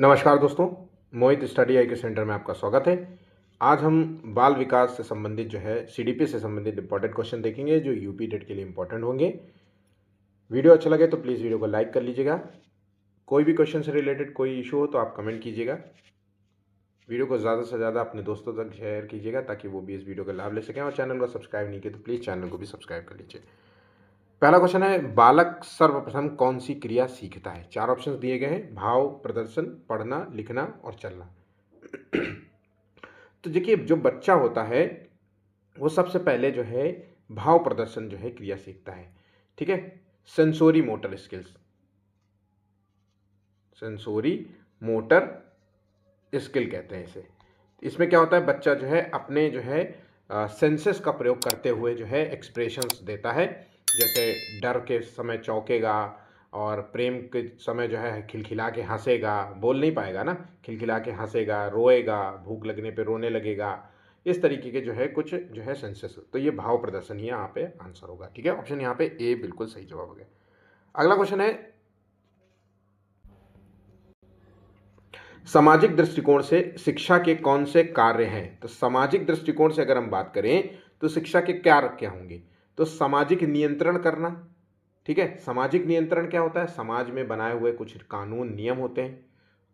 नमस्कार दोस्तों, मोहित स्टडी आई के सेंटर में आपका स्वागत है। आज हम बाल विकास से संबंधित जो है सीडीपी से संबंधित इंपॉर्टेंट क्वेश्चन देखेंगे जो यूपी टेट के लिए इंपॉर्टेंट होंगे। वीडियो अच्छा लगे तो प्लीज़ वीडियो को लाइक कर लीजिएगा। कोई भी क्वेश्चन से रिलेटेड कोई इशू हो तो आप कमेंट कीजिएगा। वीडियो को ज़्यादा से ज़्यादा अपने दोस्तों तक शेयर कीजिएगा ताकि वो भी इस वीडियो का लाभ ले सकें, और चैनल को सब्सक्राइब नहीं किया तो प्लीज़ चैनल को भी सब्सक्राइब कर लीजिए। पहला क्वेश्चन है, बालक सर्वप्रथम कौन सी क्रिया सीखता है? 4 ऑप्शंस दिए गए हैं, भाव, प्रदर्शन, पढ़ना, लिखना और चलना। तो देखिए, जो बच्चा होता है वो सबसे पहले जो है भाव प्रदर्शन जो है क्रिया सीखता है। ठीक है, sensory motor skills, sensory motor skill कहते हैं इसे। इसमें क्या होता है, बच्चा जो है अपने जो है सेंसेस का प्रयोग करते हुए जो है एक्सप्रेशंस देता है। जैसे डर के समय चौंकेगा और प्रेम के समय जो है खिलखिला के हंसेगा, बोल नहीं पाएगा ना, खिलखिला के हंसेगा, रोएगा, भूख लगने पे रोने लगेगा। इस तरीके के जो है कुछ जो है सेंसेस, तो ये भाव प्रदर्शन ही यहाँ पे आंसर होगा। ठीक है, ऑप्शन यहाँ पे ए बिल्कुल सही जवाब हो गया। अगला क्वेश्चन है, सामाजिक दृष्टिकोण से शिक्षा के कौन से कार्य हैं? तो सामाजिक दृष्टिकोण से अगर हम बात करें तो शिक्षा के कार्य क्या होंगे? तो सामाजिक नियंत्रण करना। ठीक है, सामाजिक नियंत्रण क्या होता है? समाज में बनाए हुए कुछ कानून नियम होते हैं,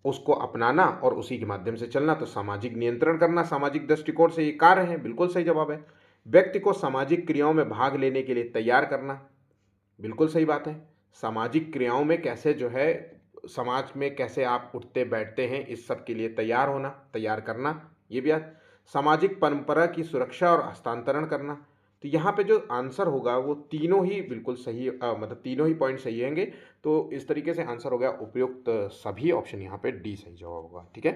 उसको अपनाना और उसी के माध्यम से चलना, तो सामाजिक नियंत्रण करना सामाजिक दृष्टिकोण से ये कार्य है, बिल्कुल सही जवाब है। व्यक्ति को सामाजिक क्रियाओं में भाग लेने के लिए तैयार करना, बिल्कुल सही बात है। सामाजिक क्रियाओं में कैसे जो है, समाज में कैसे आप उठते बैठते हैं, इस सब के लिए तैयार होना, तैयार करना, ये भी सामाजिक परंपरा की सुरक्षा और हस्तांतरण करना। तो यहाँ पे जो आंसर होगा वो तीनों ही बिल्कुल सही, मतलब तीनों ही पॉइंट सही होंगे। तो इस तरीके से आंसर हो गया उपयुक्त सभी ऑप्शन, यहाँ पे डी सही जवाब होगा। ठीक है,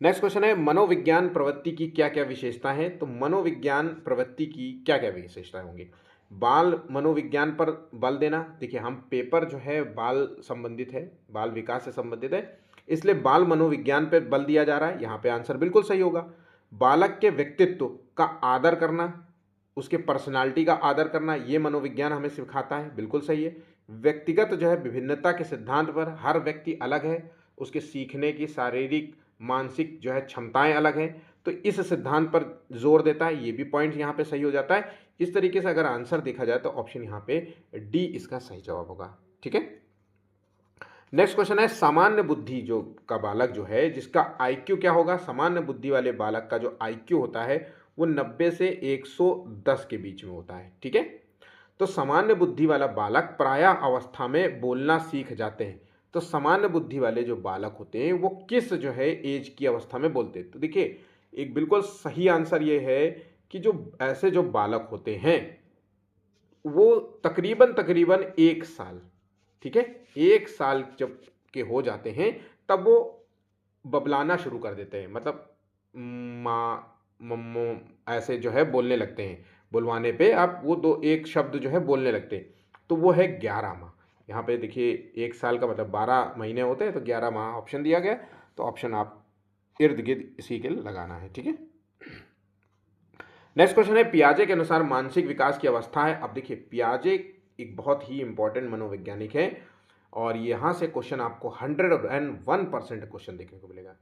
नेक्स्ट क्वेश्चन है, मनोविज्ञान प्रवृत्ति की क्या क्या विशेषता है? तो मनोविज्ञान प्रवृत्ति की क्या क्या विशेषताएं होंगी? बाल मनोविज्ञान पर बल देना। देखिए, हम पेपर जो है बाल संबंधित है, बाल विकास से संबंधित है, इसलिए बाल मनोविज्ञान पर बल दिया जा रहा है। यहाँ पे आंसर बिल्कुल सही होगा। बालक के व्यक्तित्व का आदर करना, उसके पर्सनालिटी का आदर करना, ये मनोविज्ञान हमें सिखाता है, बिल्कुल सही है। व्यक्तिगत जो है विभिन्नता के सिद्धांत पर, हर व्यक्ति अलग है, उसके सीखने की शारीरिक मानसिक जो है क्षमताएं अलग हैं, तो इस सिद्धांत पर जोर देता है, ये भी पॉइंट यहाँ पे सही हो जाता है। इस तरीके से अगर आंसर देखा जाए तो ऑप्शन यहाँ पे डी इसका सही जवाब होगा। ठीक है, नेक्स्ट क्वेश्चन है, सामान्य बुद्धि जो का बालक जो है जिसका आईक्यू क्या होगा? सामान्य बुद्धि वाले बालक का जो आईक्यू होता है वो 90 से 110 के बीच में होता है। ठीक है, तो सामान्य बुद्धि वाला बालक प्रायः अवस्था में बोलना सीख जाते हैं। तो सामान्य बुद्धि वाले जो बालक होते हैं वो किस जो है एज की अवस्था में बोलते हैं? तो देखिए, एक बिल्कुल सही आंसर ये है कि जो ऐसे जो बालक होते हैं वो तकरीबन तकरीबन 1 साल, ठीक है, 1 साल जब के हो जाते हैं तब वो बबलाना शुरू कर देते हैं, मतलब माँ, मम्मो, ऐसे जो है बोलने लगते हैं। बुलवाने पे आप वो दो एक शब्द जो है बोलने लगते हैं, तो वो है 11 माह। यहाँ पे देखिए, 1 साल का मतलब 12 महीने होते हैं, तो 11 माह ऑप्शन दिया गया। तो ऑप्शन आप इर्द गिर्द इसी के लगाना है। ठीक है, नेक्स्ट क्वेश्चन है, पियाजे के अनुसार मानसिक विकास की अवस्था है। अब देखिए, पियाजे एक बहुत ही इंपॉर्टेंट मनोवैज्ञानिक है और यहाँ से क्वेश्चन आपको 101% क्वेश्चन देखने को मिलेगा।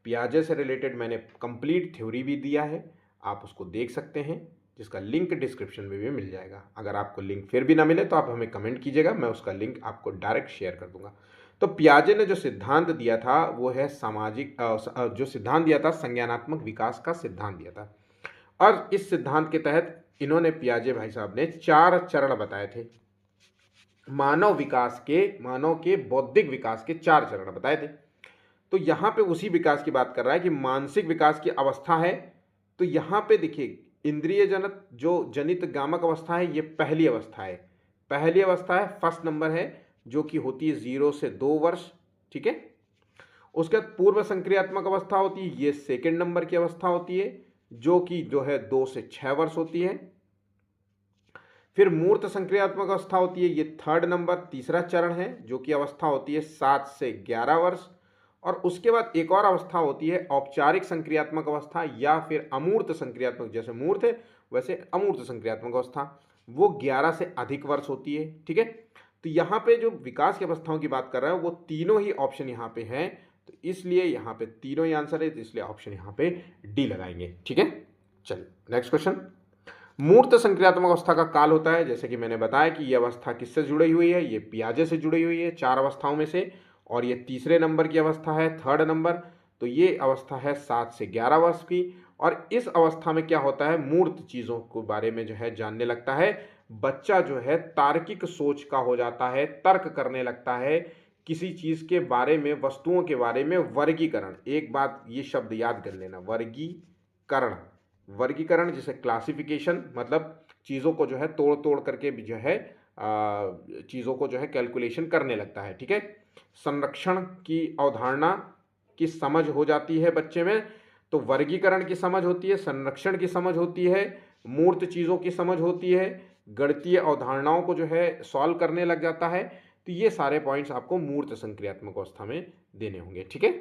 पियाजे से रिलेटेड मैंने कंप्लीट थ्योरी भी दिया है, आप उसको देख सकते हैं, जिसका लिंक डिस्क्रिप्शन में भी मिल जाएगा। अगर आपको लिंक फिर भी ना मिले तो आप हमें कमेंट कीजिएगा, मैं उसका लिंक आपको डायरेक्ट शेयर कर दूंगा। तो पियाजे ने जो सिद्धांत दिया था वो है सामाजिक, जो सिद्धांत दिया था संज्ञानात्मक विकास का सिद्धांत दिया था। और इस सिद्धांत के तहत इन्होंने, पियाजे भाई साहब ने 4 चरण बताए थे। मानव के बौद्धिक विकास के 4 चरण बताए थे। तो यहाँ पे उसी विकास की बात कर रहा है कि मानसिक विकास की अवस्था है। तो यहाँ पे देखिए, इंद्रिय जनत जो जनित गामक अवस्था है ये पहली अवस्था है, पहली अवस्था है, फर्स्ट नंबर है, जो कि होती है 0 से 2 वर्ष। ठीक है, उसके बाद पूर्व संक्रियात्मक अवस्था होती है, ये सेकेंड नंबर की अवस्था होती है, जो कि जो है 2 से 6 वर्ष होती है। फिर मूर्त संक्रियात्मक अवस्था होती है, ये थर्ड नंबर तीसरा चरण है, जो कि अवस्था होती है 7 से 11 वर्ष। और उसके बाद एक और अवस्था होती है औपचारिक संक्रियात्मक अवस्था या फिर अमूर्त संक्रियात्मक, जैसे मूर्त है वैसे अमूर्त संक्रियात्मक अवस्था, वो 11 से अधिक वर्ष होती है। ठीक है, तो यहाँ पे जो विकास की अवस्थाओं की बात कर रहा है वो तीनों ही ऑप्शन यहाँ पे हैं, तो इसलिए यहाँ पे तीनों ही आंसर है, तो इसलिए ऑप्शन यहाँ पे डी लगाएंगे। ठीक है, चलिए नेक्स्ट क्वेश्चन। मूर्त संक्रियात्मक अवस्था का काल होता है, जैसे कि मैंने बताया कि ये अवस्था किससे जुड़ी हुई है, ये पियाजे से जुड़ी हुई है 4 अवस्थाओं में से, और ये तीसरे नंबर की अवस्था है, थर्ड नंबर। तो ये अवस्था है 7 से 11 वर्ष की, और इस अवस्था में क्या होता है, मूर्त चीज़ों के बारे में जो है जानने लगता है। बच्चा जो है तार्किक सोच का हो जाता है, तर्क करने लगता है, किसी चीज़ के बारे में, वस्तुओं के बारे में वर्गीकरण। एक बात ये शब्द याद कर लेना, वर्गीकरण। वर्गीकरण जैसे क्लासिफिकेशन, मतलब चीज़ों को जो है तोड़ तोड़ करके भी जो है चीज़ों को जो है कैलकुलेशन करने लगता है। ठीक है, संरक्षण की अवधारणा की समझ हो जाती है बच्चे में, तो वर्गीकरण की समझ होती है, संरक्षण की समझ होती है, मूर्त चीज़ों की समझ होती है, गणितीय अवधारणाओं को जो है सॉल्व करने लग जाता है। तो ये सारे पॉइंट्स आपको मूर्त संक्रियात्मक अवस्था में देने होंगे। ठीक है,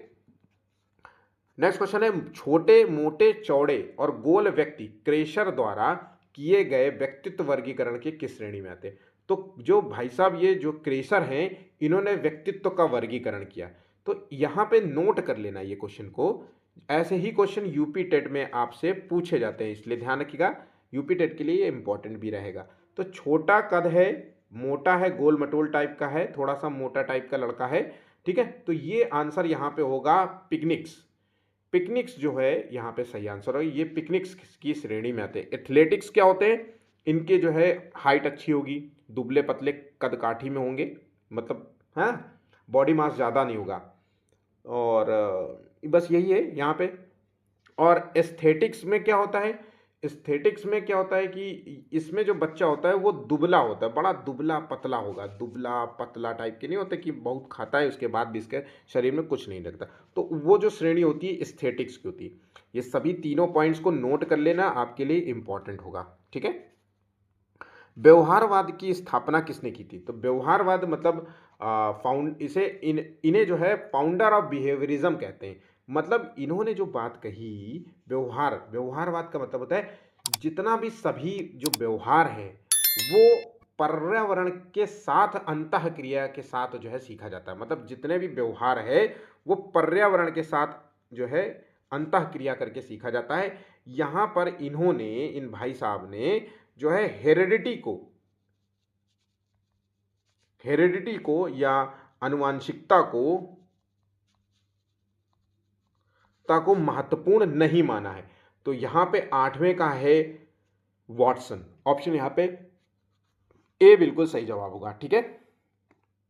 नेक्स्ट क्वेश्चन है, छोटे मोटे चौड़े और गोल व्यक्ति क्रेशर द्वारा किए गए व्यक्तित्व वर्गीकरण के किस श्रेणी में आते हैं। तो जो भाई साहब ये जो क्रेशर हैं, इन्होंने व्यक्तित्व का वर्गीकरण किया। तो यहाँ पे नोट कर लेना ये क्वेश्चन को, ऐसे ही क्वेश्चन यूपी टेट में आपसे पूछे जाते हैं, इसलिए ध्यान रखिएगा, यूपी टेट के लिए ये इंपॉर्टेंट भी रहेगा। तो छोटा कद है, मोटा है, गोल मटोल टाइप का है, थोड़ा सा मोटा टाइप का लड़का है। ठीक है, तो ये आंसर यहाँ पे होगा पिकनिक्स। पिकनिक्स जो है यहाँ पे सही आंसर है, ये पिकनिक्स की श्रेणी में आते हैं। एथलेटिक्स क्या होते हैं, इनके जो है हाइट अच्छी होगी, दुबले पतले कद काठी में होंगे, मतलब हाँ, बॉडी मास ज़्यादा नहीं होगा, और बस यही है यहाँ पे। और एस्थेटिक्स में क्या होता है, एस्थेटिक्स में क्या होता है कि इसमें जो बच्चा होता है वो दुबला होता है, बड़ा दुबला पतला होगा, दुबला पतला टाइप के नहीं होते कि बहुत खाता है उसके बाद भी इसके शरीर में कुछ नहीं लगता। तो वो जो श्रेणी होती है एस्थेटिक्स की होती है। ये सभी तीनों पॉइंट्स को नोट कर लेना, आपके लिए इंपॉर्टेंट होगा। ठीक है, व्यवहारवाद की स्थापना किसने की थी। तो व्यवहारवाद मतलब इन्हें जो है फाउंडर ऑफ बिहेवियरिज्म कहते हैं। मतलब इन्होंने जो बात कही, व्यवहारवाद का मतलब होता है जितना भी सभी जो व्यवहार है वो पर्यावरण के साथ अंतः क्रिया के साथ जो है सीखा जाता है। मतलब जितने भी व्यवहार है वो पर्यावरण के साथ जो है अंतः क्रिया करके सीखा जाता है। यहाँ पर इन्होंने, इन भाई साहब ने जो है हेरेडिटी को या आनुवांशिकता को महत्वपूर्ण नहीं माना है। तो यहां पे 8वें का है वॉटसन, ऑप्शन यहां पे ए बिल्कुल सही जवाब होगा। ठीक है,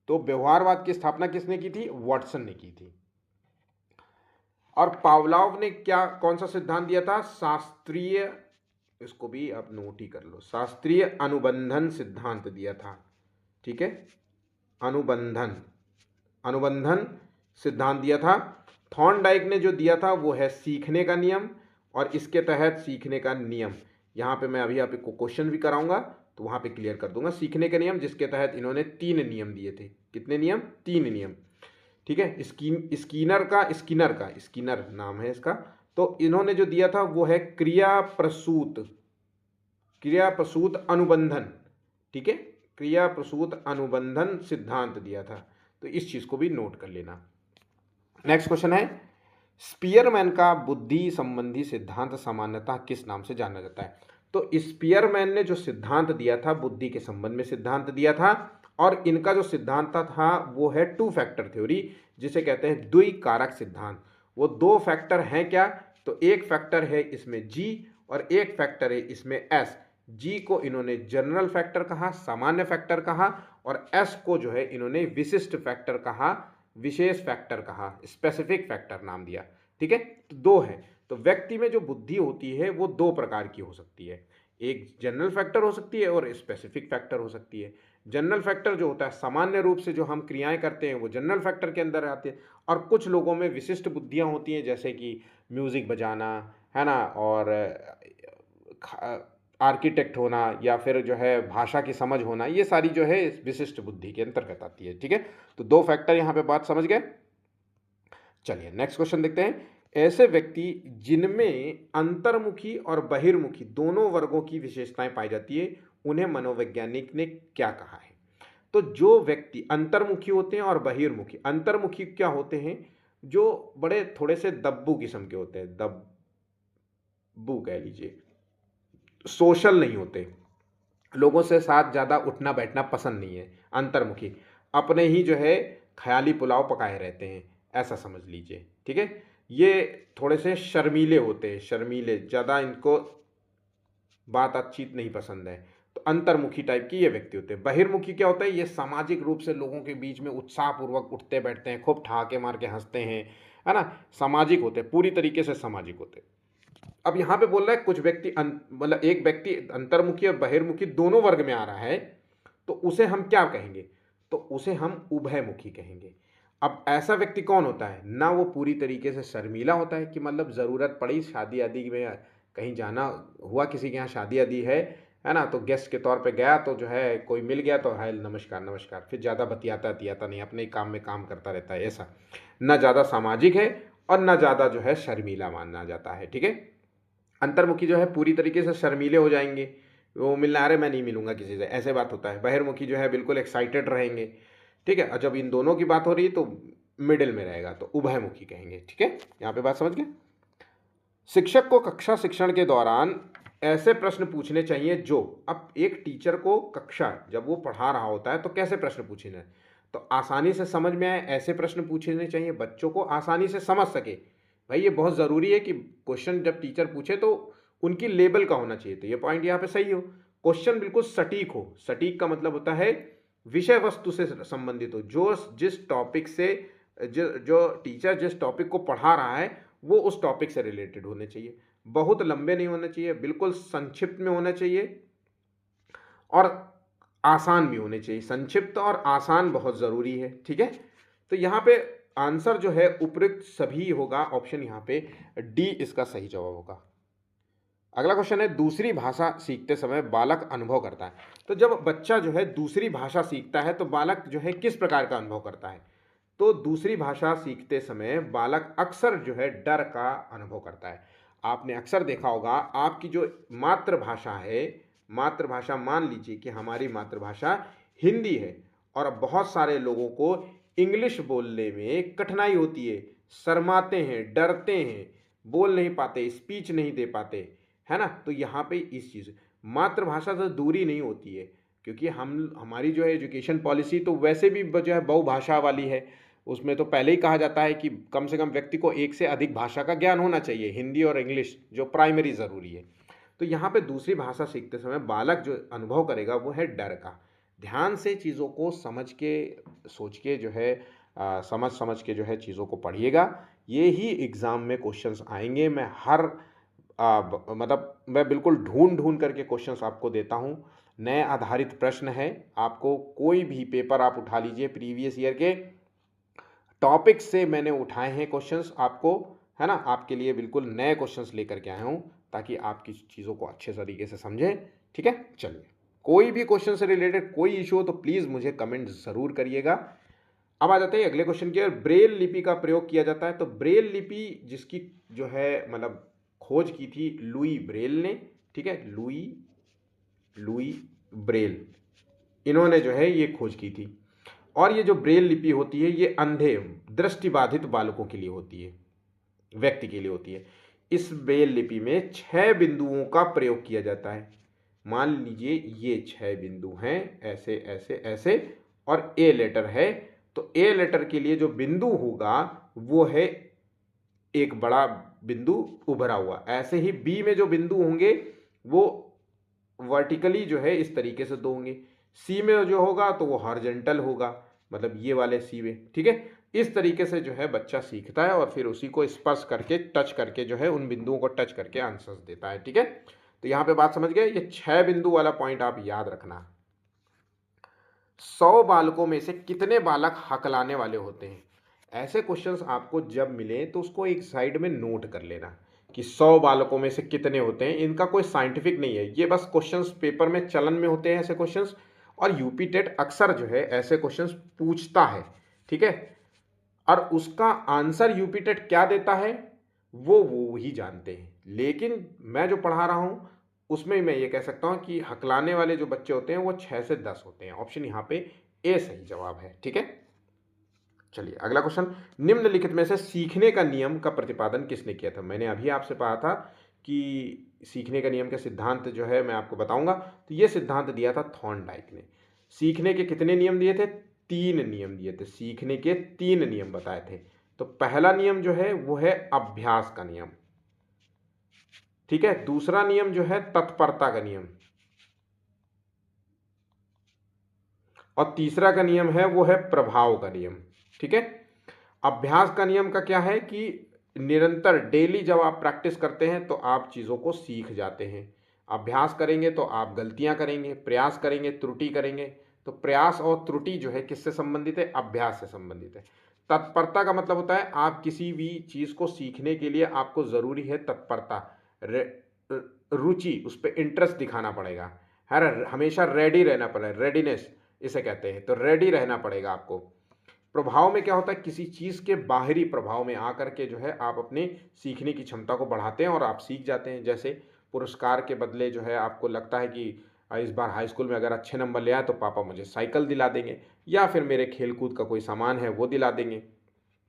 तो व्यवहारवाद की स्थापना किसने की थी, वॉटसन ने की थी। और पावलोव ने क्या, कौन सा सिद्धांत दिया था, शास्त्रीय, इसको भी आप नोट ही कर लो, शास्त्रीय अनुबंधन सिद्धांत दिया था। ठीक है, अनुबंधन सिद्धांत दिया था। थॉर्नडाइक ने जो दिया था वो है सीखने का नियम, और इसके तहत सीखने का नियम, यहाँ पे मैं अभी आपको क्वेश्चन भी कराऊंगा तो वहाँ पे क्लियर कर दूंगा। सीखने के नियम जिसके तहत इन्होंने 3 नियम दिए थे। कितने नियम, 3 नियम। ठीक है, स्किनर नाम है इसका। तो इन्होंने जो दिया था वो है क्रिया प्रसूत अनुबंधन। ठीक है, क्रिया प्रसूत अनुबंधन सिद्धांत दिया था। तो इस चीज को भी नोट कर लेना। नेक्स्ट क्वेश्चन है, स्पीयरमैन का बुद्धि संबंधी सिद्धांत सामान्यतः किस नाम से जाना जाता है। तो स्पीयरमैन ने जो सिद्धांत दिया था, बुद्धि के संबंध में सिद्धांत दिया था, और इनका जो सिद्धांत था वो है 2 फैक्टर थ्योरी, जिसे कहते हैं द्विकारक सिद्धांत। वो 2 फैक्टर हैं क्या, तो एक फैक्टर है इसमें जी और एक फैक्टर है इसमें एस। जी को इन्होंने जनरल फैक्टर कहा, सामान्य फैक्टर कहा, और एस को जो है इन्होंने विशिष्ट फैक्टर कहा, विशेष फैक्टर कहा, स्पेसिफिक फैक्टर नाम दिया। ठीक है, तो 2 है। तो व्यक्ति में जो बुद्धि होती है वो 2 प्रकार की हो सकती है, एक जनरल फैक्टर हो सकती है और स्पेसिफिक फैक्टर हो सकती है। जनरल फैक्टर जो होता है, सामान्य रूप से जो हम क्रियाएं करते हैं वो जनरल फैक्टर के अंदर आते हैं, और कुछ लोगों में विशिष्ट बुद्धियां होती हैं, जैसे कि म्यूजिक बजाना है ना, और आर्किटेक्ट होना, या फिर जो है भाषा की समझ होना, ये सारी जो है विशिष्ट बुद्धि के अंतर्गत आती है। ठीक है, तो 2 फैक्टर यहाँ पे बात समझ गए। चलिए नेक्स्ट क्वेश्चन देखते हैं, ऐसे व्यक्ति जिनमें अंतर्मुखी और बहिर्मुखी दोनों वर्गों की विशेषताएं पाई जाती है, उन्हें मनोवैज्ञानिक ने क्या कहा है। तो जो व्यक्ति अंतर्मुखी होते हैं और बहिर्मुखी, अंतर्मुखी क्या होते हैं, जो बड़े थोड़े से दब्बू किस्म के होते हैं, दब्बू कह लीजिए, सोशल नहीं होते, लोगों से साथ ज़्यादा उठना बैठना पसंद नहीं है, अंतर्मुखी, अपने ही जो है ख्याली पुलाव पकाए रहते हैं, ऐसा समझ लीजिए। ठीक है, ये थोड़े से शर्मीले होते हैं, शर्मीले, ज़्यादा इनको बातचीत नहीं पसंद है, तो अंतर्मुखी टाइप की ये व्यक्ति होते हैं। बहिर्मुखी क्या होता है, ये सामाजिक रूप से लोगों के बीच में उत्साहपूर्वक उठते बैठते हैं, खूब ठहाके मार के हंसते हैं, है ना, सामाजिक होते हैं, पूरी तरीके से सामाजिक होते हैं। अब यहाँ पे बोल रहा है कुछ व्यक्ति मतलब एक व्यक्ति अंतर्मुखी और बहिर्मुखी दोनों वर्ग में आ रहा है, तो उसे हम क्या कहेंगे, तो उसे हम उभयमुखी कहेंगे। अब ऐसा व्यक्ति कौन होता है, ना वो पूरी तरीके से शर्मीला होता है कि मतलब ज़रूरत पड़ी शादी आदि में, कहीं जाना हुआ किसी के यहाँ शादी आदि है ना, तो गेस्ट के तौर पे गया, तो जो है कोई मिल गया तो हाय नमस्कार नमस्कार, फिर ज़्यादा बतियाता नहीं, अपने ही काम में काम करता रहता है, ऐसा ना ज़्यादा सामाजिक है और ना ज़्यादा जो है शर्मीला माना जाता है। ठीक है, अंतर्मुखी जो है पूरी तरीके से शर्मीले हो जाएंगे, वो मिलने आ रहे मैं नहीं मिलूंगा किसी से, ऐसे बात होता है। बहिर्मुखी जो है बिल्कुल एक्साइटेड रहेंगे। ठीक है, और जब इन दोनों की बात हो रही है तो मिडिल में रहेगा, तो उभयमुखी कहेंगे। ठीक है, यहाँ पे बात समझ गए। शिक्षक को कक्षा शिक्षण के दौरान ऐसे प्रश्न पूछने चाहिए जो, अब एक टीचर को कक्षा जब वो पढ़ा रहा होता है तो कैसे प्रश्न पूछने, तो आसानी से समझ में आए ऐसे प्रश्न पूछने चाहिए, बच्चों को आसानी से समझ सके। भाई ये बहुत ज़रूरी है कि क्वेश्चन जब टीचर पूछे तो उनकी लेवल का होना चाहिए, तो ये पॉइंट यहाँ पे सही हो। क्वेश्चन बिल्कुल सटीक हो, सटीक का मतलब होता है विषय वस्तु से संबंधित हो, जो जिस टॉपिक से जो टीचर जिस टॉपिक को पढ़ा रहा है वो उस टॉपिक से रिलेटेड होने चाहिए। बहुत लंबे नहीं होने चाहिए, बिल्कुल संक्षिप्त में होना चाहिए और आसान भी होने चाहिए। संक्षिप्त और आसान बहुत ज़रूरी है। ठीक है, तो यहाँ पे आंसर जो है उपयुक्त सभी होगा, ऑप्शन यहाँ पे डी इसका सही जवाब होगा। अगला क्वेश्चन है, दूसरी भाषा सीखते समय बालक अनुभव करता है। तो जब बच्चा जो है दूसरी भाषा सीखता है तो बालक जो है किस प्रकार का अनुभव करता है, तो दूसरी भाषा सीखते समय बालक अक्सर जो है डर का अनुभव करता है। आपने अक्सर देखा होगा, आपकी जो मातृभाषा है, मातृभाषा मान लीजिए कि हमारी मातृभाषा हिंदी है और बहुत सारे लोगों को इंग्लिश बोलने में कठिनाई होती है, शर्माते हैं, डरते हैं, बोल नहीं पाते, स्पीच नहीं दे पाते, है ना। तो यहाँ पे इस चीज़ मातृभाषा से दूरी नहीं होती है, क्योंकि हमारी जो है एजुकेशन पॉलिसी तो वैसे भी जो है बहुभाषा वाली है। उसमें तो पहले ही कहा जाता है कि कम से कम व्यक्ति को एक से अधिक भाषा का ज्ञान होना चाहिए, हिंदी और इंग्लिश जो प्राइमरी ज़रूरी है। तो यहाँ पे दूसरी भाषा सीखते समय बालक जो अनुभव करेगा वो है डर का। ध्यान से चीज़ों को समझ के, सोच के जो है समझ के जो है चीज़ों को पढ़िएगा। ये ही एग्ज़ाम में क्वेश्चंस आएंगे। मैं हर मतलब मैं बिल्कुल ढूंढ ढूंढ करके क्वेश्चंस आपको देता हूँ। नए आधारित प्रश्न है, आपको कोई भी पेपर आप उठा लीजिए, प्रीवियस ईयर के टॉपिक से मैंने उठाए हैं क्वेश्चंस आपको, है ना, आपके लिए बिल्कुल नए क्वेश्चंस लेकर के आया हूँ ताकि आप किस चीज़ों को अच्छे तरीके से समझें। ठीक है, चलिए, कोई भी क्वेश्चन से रिलेटेड कोई इशू हो तो प्लीज़ मुझे कमेंट ज़रूर करिएगा। अब आ जाते हैं अगले क्वेश्चन की ओर। ब्रेल लिपि का प्रयोग किया जाता है, तो ब्रेल लिपि जिसकी जो है मतलब खोज की थी लुई ब्रेल ने। ठीक है, लुई ब्रेल, इन्होंने जो है ये खोज की थी। और ये जो ब्रेल लिपि होती है ये अंधे दृष्टिबाधित बालकों के लिए होती है, व्यक्ति के लिए होती है। इस ब्रेल लिपि में 6 बिंदुओं का प्रयोग किया जाता है। मान लीजिए ये 6 बिंदु हैं, ऐसे ऐसे ऐसे, और ए लेटर है, तो ए लेटर के लिए जो बिंदु होगा वो है एक बड़ा बिंदु उभरा हुआ। ऐसे ही बी में जो बिंदु होंगे वो वर्टिकली जो है इस तरीके से 2 होंगे। सी में जो होगा तो वो हॉरिजॉन्टल होगा, मतलब ये वाले सी में। ठीक है, इस तरीके से जो है बच्चा सीखता है और फिर उसी को स्पर्श करके, टच करके जो है उन बिंदुओं को टच करके आंसर्स देता है। ठीक है, तो यहाँ पे बात समझ गए। ये 6 बिंदु वाला पॉइंट आप याद रखना। 100 बालकों में से कितने बालक हकलाने वाले होते हैं? ऐसे क्वेश्चंस आपको जब मिले तो उसको एक साइड में नोट कर लेना कि 100 बालकों में से कितने होते हैं। इनका कोई साइंटिफिक नहीं है, ये बस क्वेश्चंस पेपर में चलन में होते हैं ऐसे क्वेश्चंस, और यूपी टेट अक्सर जो है ऐसे क्वेश्चंस पूछता है। ठीक है, और उसका आंसर यूपी टेट क्या देता है वो ही जानते हैं। लेकिन मैं जो पढ़ा रहा हूँ उसमें मैं ये कह सकता हूँ कि हकलाने वाले जो बच्चे होते हैं वो 6 से 10 होते हैं। ऑप्शन यहाँ पे ए सही जवाब है। ठीक है, चलिए अगला क्वेश्चन, निम्नलिखित में से सीखने का नियम का प्रतिपादन किसने किया था? मैंने अभी आपसे कहा था कि सीखने का नियम का सिद्धांत जो है मैं आपको बताऊंगा, तो ये सिद्धांत दिया था थॉर्नडाइक ने। सीखने के कितने नियम दिए थे? 3 नियम दिए थे, सीखने के 3 नियम बताए थे। तो पहला नियम जो है वो है अभ्यास का नियम, ठीक है। दूसरा नियम जो है तत्परता का नियम, और तीसरा का नियम है वो है प्रभाव का नियम। ठीक है, अभ्यास का नियम का क्या है कि निरंतर डेली जब आप प्रैक्टिस करते हैं तो आप चीज़ों को सीख जाते हैं। अभ्यास करेंगे तो आप गलतियां करेंगे, प्रयास करेंगे त्रुटि करेंगे। तो प्रयास और त्रुटि जो है किससे संबंधित है? अभ्यास से संबंधित है। तत्परता का मतलब होता है आप किसी भी चीज़ को सीखने के लिए आपको ज़रूरी है तत्परता, रुचि, उस पर इंटरेस्ट दिखाना पड़ेगा, हर हमेशा रेडी रहना पड़ेगा, रेडीनेस इसे कहते हैं। तो रेडी रहना पड़ेगा आपको। प्रभाव में क्या होता है? किसी चीज़ के बाहरी प्रभाव में आकर के जो है आप अपने सीखने की क्षमता को बढ़ाते हैं और आप सीख जाते हैं। जैसे पुरस्कार के बदले जो है आपको लगता है कि इस बार हाई स्कूल में अगर अच्छे नंबर ले आए तो पापा मुझे साइकिल दिला देंगे, या फिर मेरे खेलकूद का कोई सामान है वो दिला देंगे,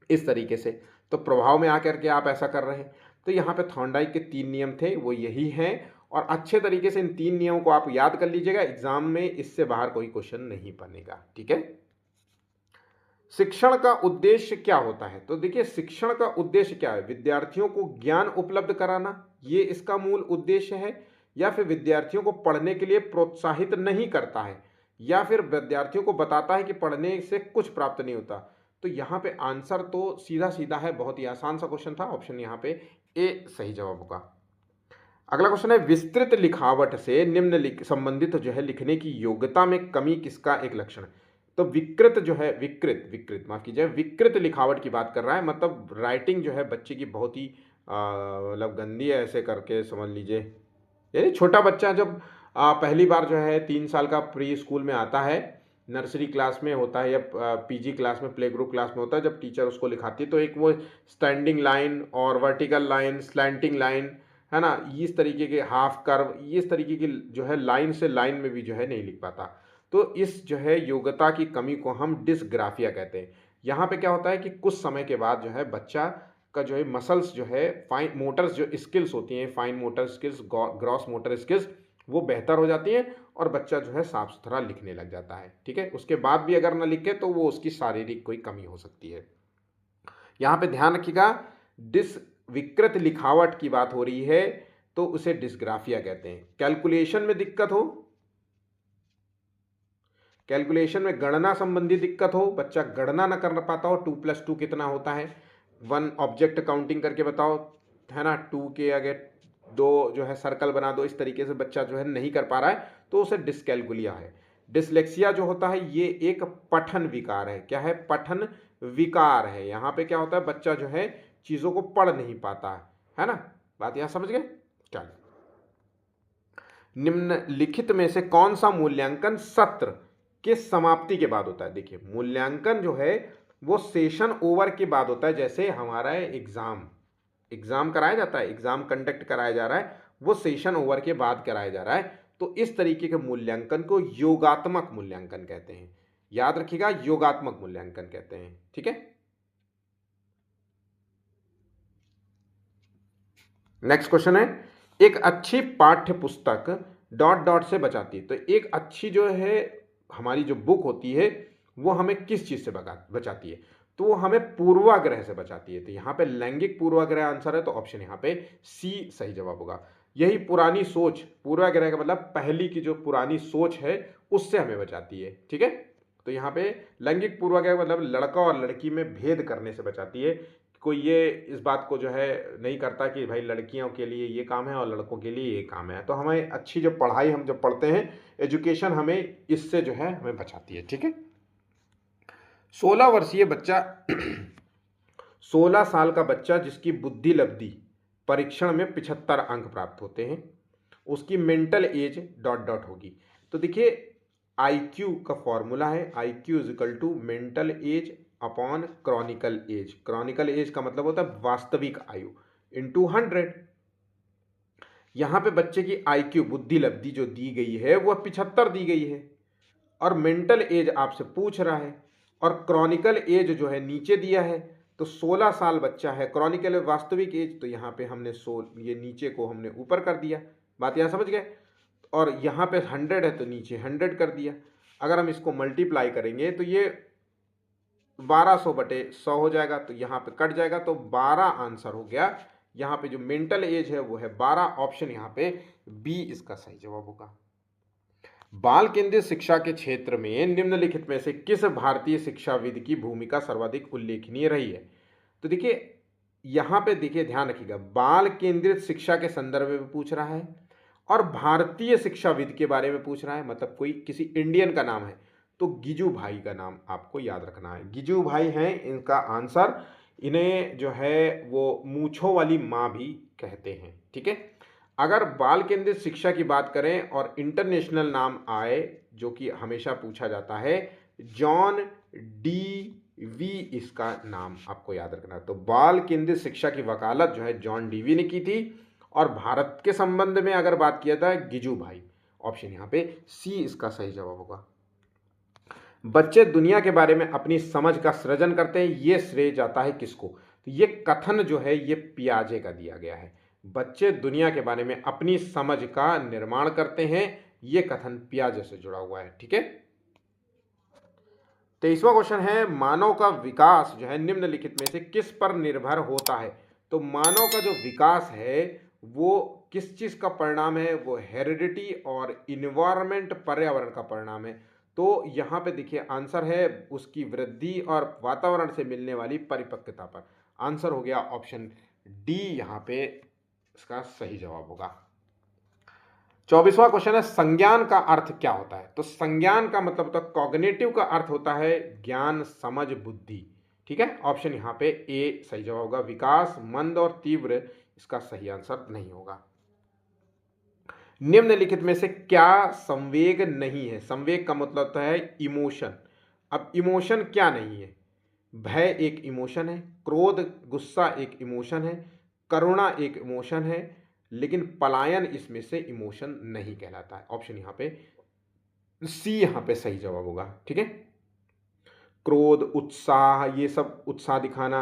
इस तरीके से। तो प्रभाव में आकर के आप ऐसा कर रहे हैं। तो यहाँ पे थॉर्नडाइक के 3 नियम थे, वो यही हैं। और अच्छे तरीके से इन 3 नियमों को आप याद कर लीजिएगा, एग्जाम में इससे बाहर कोई क्वेश्चन नहीं बनेगा। ठीक है, शिक्षण का उद्देश्य क्या होता है? तो देखिए शिक्षण का उद्देश्य क्या है? विद्यार्थियों को ज्ञान उपलब्ध कराना, ये इसका मूल उद्देश्य है, या फिर विद्यार्थियों को पढ़ने के लिए प्रोत्साहित नहीं करता है, या फिर विद्यार्थियों को बताता है कि पढ़ने से कुछ प्राप्त नहीं होता। तो यहाँ पे आंसर तो सीधा सीधा है, बहुत ही आसान सा क्वेश्चन था, ऑप्शन यहाँ पे ए सही जवाब होगा। अगला क्वेश्चन है, विस्तृत लिखावट से संबंधित जो है लिखने की योग्यता में कमी किसका एक लक्षण है? तो विकृत जो है, विकृत विकृत माफ कीजिए, विकृत लिखावट की बात कर रहा है। मतलब राइटिंग जो है बच्चे की बहुत ही मतलब गंदी है, ऐसे करके समझ लीजिए। यानी छोटा बच्चा जब पहली बार जो है 3 साल का प्री स्कूल में आता है, नर्सरी क्लास में होता है या पीजी क्लास में, प्ले ग्रुप क्लास में होता है, जब टीचर उसको लिखाती है तो एक वो स्टैंडिंग लाइन और वर्टिकल लाइन, स्लैंटिंग लाइन, है ना, इस तरीके के हाफ कर्व, इस तरीके की जो है लाइन से लाइन में भी जो है नहीं लिख पाता। तो इस जो है योग्यता की कमी को हम डिस्ग्राफिया कहते हैं। यहाँ पे क्या होता है कि कुछ समय के बाद जो है बच्चा का जो है मसल्स जो है, फाइन मोटर्स जो स्किल्स होती हैं, fine motor skills, gross motor skills, वो बेहतर हो जाती हैं और बच्चा जो है साफ सुथरा लिखने लग जाता है। ठीक है, उसके बाद भी अगर ना लिखे तो वो उसकी शारीरिक कोई कमी हो सकती है। यहाँ पे ध्यान रखिएगा, डिस विकृत लिखावट की बात हो रही है तो उसे डिस्ग्राफिया कहते हैं। कैलकुलेशन में दिक्कत हो, कैलकुलेशन में गणना संबंधी दिक्कत हो, बच्चा गणना ना कर पाता हो, 2+2 कितना होता है, 1 ऑब्जेक्ट काउंटिंग करके बताओ, है ना, 2 के आगे 2 जो है सर्कल बना दो, इस तरीके से बच्चा जो है नहीं कर पा रहा है तो उसे डिसकैलकुलिया है। डिसलेक्सिया जो होता है ये एक पठन विकार है। क्या है? पठन विकार है। यहाँ पे क्या होता है, बच्चा जो है चीज़ों को पढ़ नहीं पाता है ना। बात यहाँ समझ गए? चलिए, निम्नलिखित में से कौन सा मूल्यांकन सत्र के समाप्ति के बाद होता है? देखिए मूल्यांकन जो है वो सेशन ओवर के बाद होता है। जैसे हमारा एग्जाम एग्जाम कराया जाता है, एग्जाम कंडक्ट कराया जा रहा है, वो सेशन ओवर के बाद कराया जा रहा है। तो इस तरीके के मूल्यांकन को योगात्मक मूल्यांकन कहते हैं। याद रखिएगा, योगात्मक मूल्यांकन कहते हैं। ठीक है, नेक्स्ट क्वेश्चन है, एक अच्छी पाठ्य पुस्तक डॉट डॉट से बचाती है। तो एक अच्छी जो है हमारी जो बुक होती है वो हमें किस चीज़ से बचाती है? तो वो हमें पूर्वाग्रह से बचाती है। तो यहाँ पे लैंगिक पूर्वाग्रह आंसर है, तो ऑप्शन यहाँ पे सी सही जवाब होगा। यही पुरानी सोच, पूर्वाग्रह का मतलब पहली की जो पुरानी सोच है उससे हमें बचाती है। ठीक है, तो यहाँ पे लैंगिक पूर्वाग्रह का मतलब लड़का और लड़की में भेद करने से बचाती है। कोई ये इस बात को जो है नहीं करता कि भाई लड़कियों के लिए ये काम है और लड़कों के लिए ये काम है। तो हमें अच्छी जो पढ़ाई हम जब पढ़ते हैं, एजुकेशन हमें इससे जो है हमें बचाती है। ठीक है, 16 वर्षीय बच्चा 16 साल का बच्चा जिसकी बुद्धि लब्धि परीक्षण में 75 अंक प्राप्त होते हैं, उसकी मेंटल एज डॉट डॉट होगी। तो देखिए IQ का फॉर्मूला है, IQ is equal to mental age upon chronicle age. Chronicle age का मतलब होता है वास्तविक आयु इंटू 100। यहाँ पे बच्चे की IQ बुद्धि लब्धि जो दी गई है वो 75 दी गई है, और मेंटल एज आपसे पूछ रहा है, और क्रॉनिकल एज जो है नीचे दिया है, तो 16 साल बच्चा है। क्रॉनिकल वास्तविक एज तो यहाँ पे हमने ये नीचे को हमने ऊपर कर दिया। बात यहाँ समझ गए। और यहाँ पे 100 है तो नीचे 100 कर दिया। अगर हम इसको मल्टीप्लाई करेंगे तो ये 1200/100 हो जाएगा, तो यहाँ पे कट जाएगा, तो 12 आंसर हो गया। यहाँ पे जो मेंटल एज है वो है 12। ऑप्शन यहाँ पे बी इसका सही जवाब होगा। बाल केंद्रित शिक्षा के क्षेत्र में निम्नलिखित में से किस भारतीय शिक्षाविद की भूमिका सर्वाधिक उल्लेखनीय रही है? तो देखिए यहाँ पे देखिए, ध्यान रखिएगा, बाल केंद्रित शिक्षा के संदर्भ में पूछ रहा है और भारतीय शिक्षाविद के बारे में पूछ रहा है, मतलब कोई किसी इंडियन का नाम है, तो गिजू भाई का नाम आपको याद रखना है। गिजू भाई हैं इनका आंसर। इन्हें जो है वो मूंछों वाली माँ भी कहते हैं। ठीक है। अगर बाल केंद्रित शिक्षा की बात करें और इंटरनेशनल नाम आए जो कि हमेशा पूछा जाता है, जॉन डी वी इसका नाम आपको याद रखना है। तो बाल केंद्रित शिक्षा की वकालत जो है जॉन डीवी ने की थी, और भारत के संबंध में अगर बात किया था गिजू भाई। ऑप्शन यहाँ पे सी इसका सही जवाब होगा। बच्चे दुनिया के बारे में अपनी समझ का सृजन करते हैं, ये श्रेय जाता है किसको? तो ये कथन जो है ये पियाजे का दिया गया है। बच्चे दुनिया के बारे में अपनी समझ का निर्माण करते हैं, ये कथन पियाजे से जुड़ा हुआ है। ठीक है। 23वां क्वेश्चन है, मानव का विकास जो है निम्नलिखित में से किस पर निर्भर होता है? तो मानव का जो विकास है वो किस चीज का परिणाम है? वो हेरिडिटी और इन्वायरमेंट, पर्यावरण का परिणाम है। तो यहाँ पे देखिए आंसर है उसकी वृद्धि और वातावरण से मिलने वाली परिपक्वता पर। आंसर हो गया ऑप्शन डी, यहाँ पे इसका सही जवाब होगा। 24वां क्वेश्चन है, संज्ञान का अर्थ क्या होता है? तो संज्ञान का मतलब होता है, कॉग्निटिव का अर्थ होता है ज्ञान, समझ, बुद्धि। ठीक है। ऑप्शन यहाँ पे ए सही जवाब होगा। विकास, मंद और तीव्र इसका सही आंसर नहीं होगा। निम्नलिखित में से क्या संवेग नहीं है? संवेग का मतलब होता है इमोशन। अब इमोशन क्या नहीं है? भय एक इमोशन है, क्रोध गुस्सा एक इमोशन है, करुणा एक इमोशन है, लेकिन पलायन इसमें से इमोशन नहीं कहलाता है। ऑप्शन यहाँ पे सी यहाँ पे सही जवाब होगा। ठीक है। क्रोध, उत्साह, ये सब उत्साह दिखाना,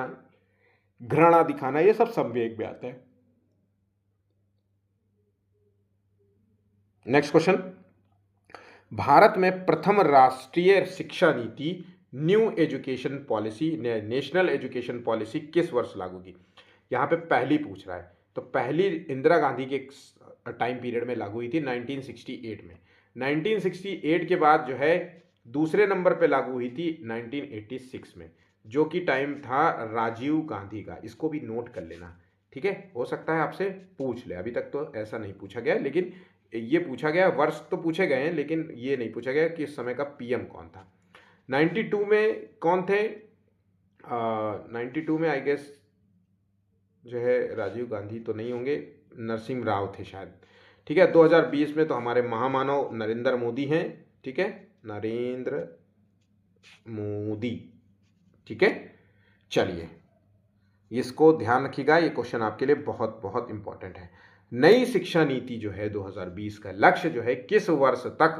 घृणा दिखाना, ये सब संवेग में आता है। नेक्स्ट क्वेश्चन, भारत में प्रथम राष्ट्रीय शिक्षा नीति new education policy, national education policy किस वर्ष लागू की? यहाँ पे पहली पूछ रहा है। तो पहली इंदिरा गांधी के टाइम पीरियड में लागू हुई थी 1968 में। 1968 के बाद जो है दूसरे नंबर पे लागू हुई थी 1986 में, जो कि टाइम था राजीव गांधी का। इसको भी नोट कर लेना। ठीक है। हो सकता है आपसे पूछ ले, अभी तक तो ऐसा नहीं पूछा गया, लेकिन ये पूछा गया, वर्ष तो पूछे गए हैं लेकिन ये नहीं पूछा गया कि इस समय का पीएम कौन था। 92 में कौन थे? 92 में आई गेस जो है राजीव गांधी तो नहीं होंगे, नरसिम्हा राव थे शायद। ठीक है। 2020 में तो हमारे महामानव नरेंद्र मोदी हैं। ठीक है, नरेंद्र मोदी। ठीक है। चलिए इसको ध्यान रखिएगा, ये क्वेश्चन आपके लिए बहुत बहुत इंपॉर्टेंट है। नई शिक्षा नीति जो है 2020 का लक्ष्य जो है किस वर्ष तक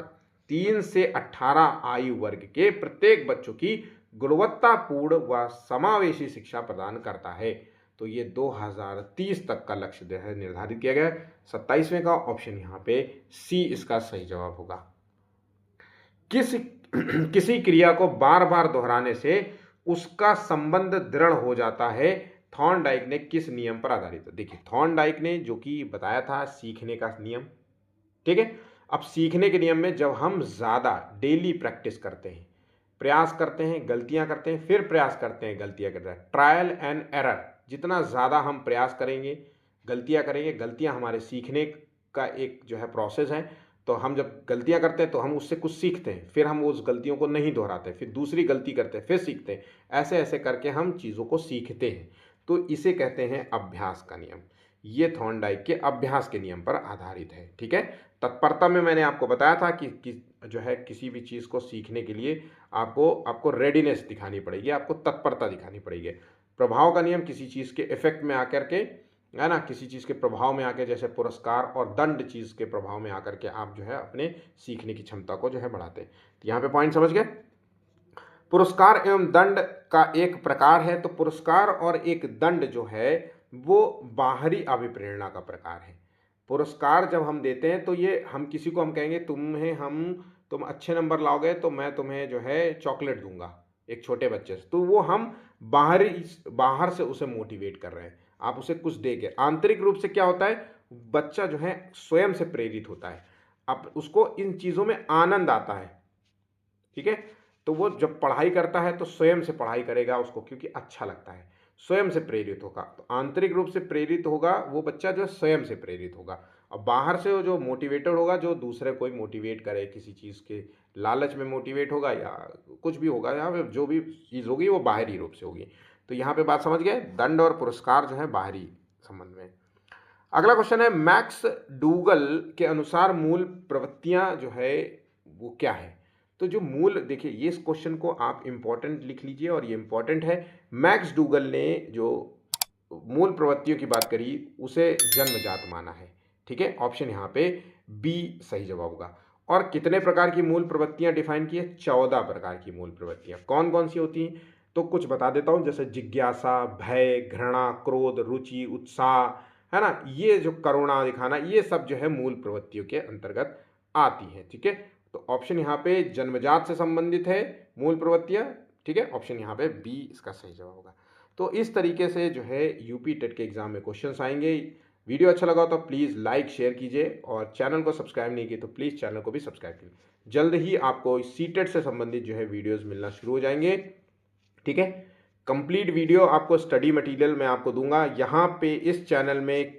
3 से 18 आयु वर्ग के प्रत्येक बच्चों की गुणवत्तापूर्ण व समावेशी शिक्षा प्रदान करता है? तो ये 2030 तक का लक्ष्य जो है निर्धारित किया गया। 27वें का ऑप्शन यहाँ पे सी इसका सही जवाब होगा। किसी क्रिया को बार बार दोहराने से उसका संबंध दृढ़ हो जाता है, थॉर्नडाइक ने किस नियम पर आधारित है? देखिए थॉर्नडाइक ने जो कि बताया था सीखने का नियम। ठीक है। अब सीखने के नियम में जब हम ज़्यादा डेली प्रैक्टिस करते हैं, प्रयास करते हैं, गलतियां करते हैं, फिर प्रयास करते हैं, गलतियां करते हैं, ट्रायल एंड एरर, जितना ज़्यादा हम प्रयास करेंगे, गलतियां करेंगे, गलतियां हमारे सीखने का एक जो है प्रोसेस है। तो हम जब गलतियां करते हैं तो हम उससे कुछ सीखते हैं, फिर हम उस गलतियों को नहीं दोहराते, फिर दूसरी गलती करते हैं, फिर सीखते हैं। ऐसे ऐसे करके हम चीज़ों को सीखते हैं। तो इसे कहते हैं अभ्यास का नियम। ये थॉर्नडाइक के अभ्यास के नियम पर आधारित है। ठीक है। तत्परता में मैंने आपको बताया था कि जो है किसी भी चीज़ को सीखने के लिए आपको रेडीनेस दिखानी पड़ेगी, आपको तत्परता दिखानी पड़ेगी। प्रभाव का नियम, किसी चीज़ के इफेक्ट में आकर के है ना, किसी चीज़ के प्रभाव में आके, जैसे पुरस्कार और दंड चीज़ के प्रभाव में आकर के आप जो है अपने सीखने की क्षमता को जो है बढ़ाते हैं। तो यहाँ पे पॉइंट समझ गए। पुरस्कार एवं दंड का एक प्रकार है, तो पुरस्कार और एक दंड जो है वो बाहरी अभिप्रेरणा का प्रकार है। पुरस्कार जब हम देते हैं तो ये हम किसी को हम कहेंगे तुम अच्छे नंबर लाओगे तो मैं तुम्हें जो है चॉकलेट दूंगा, एक छोटे बच्चे से, तो वो हम बाहर से उसे मोटिवेट कर रहे हैं, आप उसे कुछ दे के। आंतरिक रूप से क्या होता है, बच्चा जो है स्वयं से प्रेरित होता है, अब उसको इन चीज़ों में आनंद आता है, ठीक है। तो वो जब पढ़ाई करता है तो स्वयं से पढ़ाई करेगा उसको, क्योंकि अच्छा लगता है, स्वयं से प्रेरित होगा। तो आंतरिक रूप से प्रेरित होगा वो बच्चा जो है, स्वयं से प्रेरित होगा। अब बाहर से वो जो मोटिवेटेड होगा, जो दूसरे कोई मोटिवेट करे, किसी चीज़ के लालच में मोटिवेट होगा या कुछ भी होगा, यहाँ पे जो भी चीज़ होगी वो बाहरी रूप से होगी। तो यहाँ पे बात समझ गए, दंड और पुरस्कार जो है बाहरी संबंध में। अगला क्वेश्चन है, मैक्स डूगल के अनुसार मूल प्रवृत्तियां जो है वो क्या है। तो जो मूल, देखिए ये इस क्वेश्चन को आप इंपॉर्टेंट लिख लीजिए और ये इंपॉर्टेंट है। मैक्स डूगल ने जो मूल प्रवृत्तियों की बात करी उसे जन्मजात माना है, ठीक है। ऑप्शन यहाँ पे बी सही जवाब होगा। और कितने प्रकार की मूल प्रवृत्तियां डिफाइन की है, 14 प्रकार की मूल प्रवृत्तियां। कौन कौन सी होती हैं, तो कुछ बता देता हूं, जैसे जिज्ञासा, भय, घृणा, क्रोध, रुचि, उत्साह, है ना, ये जो करुणा दिखाना, ये सब जो है मूल प्रवृत्तियों के अंतर्गत आती है, ठीक है। तो ऑप्शन यहाँ पे जन्मजात से संबंधित है मूल प्रवृत्तियां, ठीक है। ऑप्शन यहाँ पे बी इसका सही जवाब होगा। तो इस तरीके से जो है यूपी टेट के एग्जाम में क्वेश्चंस आएंगे। वीडियो अच्छा लगा तो प्लीज़ लाइक शेयर कीजिए, और चैनल को सब्सक्राइब नहीं किए तो प्लीज़ चैनल को भी सब्सक्राइब कीजिए। जल्द ही आपको सीटेट से संबंधित जो है वीडियोज़ मिलना शुरू हो जाएंगे, ठीक है। कंप्लीट वीडियो आपको स्टडी मटेरियल मैं आपको दूंगा। यहाँ पे इस चैनल में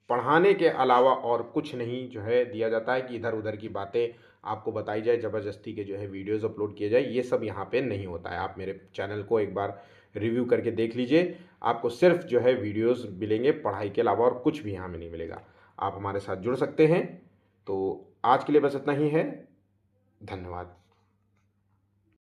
पढ़ाने के अलावा और कुछ नहीं जो है दिया जाता है कि इधर उधर की बातें आपको बताई जाए, ज़बरदस्ती के जो है वीडियोज़ अपलोड किए जाए, ये सब यहाँ पे नहीं होता है। आप मेरे चैनल को एक बार रिव्यू करके देख लीजिए, आपको सिर्फ जो है वीडियोज़ मिलेंगे, पढ़ाई के अलावा और कुछ भी यहाँ में नहीं मिलेगा। आप हमारे साथ जुड़ सकते हैं। तो आज के लिए बस इतना ही है, धन्यवाद।